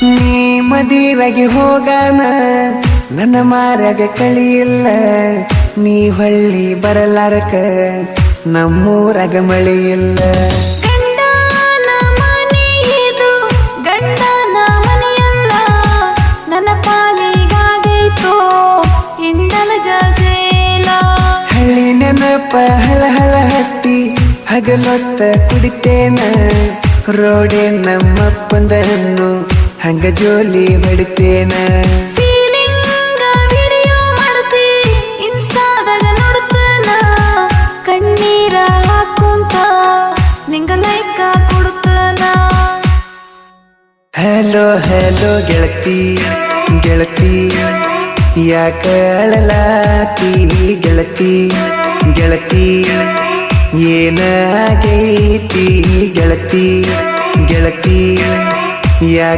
ನೀ ಮದುವೆಗೆ ಹೋಗಾನ ನನ್ನ ಮಾರ್ಯಾಗ ಕಳಿಯಿಲ್ಲ. ನೀ ಹೊಳ್ಳಿ ಬರಲಾರಕ ನಮ್ಮೂರಾಗ ಮಳೆಯಿಲ್ಲ. ಗಂಡನ ಮನೆ ಇದು ಗಂಡನ ಮನೆಯಲ್ಲ, ನನ್ನ ಪಾಲಿಗಾಗೈತೋ ಇಂಡಲಗ ಜೇಲ. ಹಳ್ಳಿ ನೆನಪ ಹಳ ಹಳ ಹತ್ತಿ ಹಗಲೊತ್ತ ಕುಡಿತೇನ. ರೋಡೆ ನಮ್ಮಪ್ಪಂದನ್ನು ಹಂಗ ಜೋಲಿ ಹೊಡಿತೇನ. ಫೀಲಿಂಗ ವಿಡಿಯೋ ಮಾಡ್ತಿ ಇನ್ಸ್ಟಾದಾಗ ನೋಡ್ತೇನ. ಕಣ್ಣೀರ ಹಾಕುಂತ ನಿಂಗ ಲೈಕ ಕೊಡ್ತೇನ. ಹಲೋ ಹಲೋ ಗೆಳತಿ ಗೆಳತಿ ಯಾಕ ಅಳಲಾತಿ ಗೆಳತಿ ಗೆಳತಿ ಏನಾಗೈತಿ ಗೆಳತಿ ಗೆಳತಿ ಯಾಕ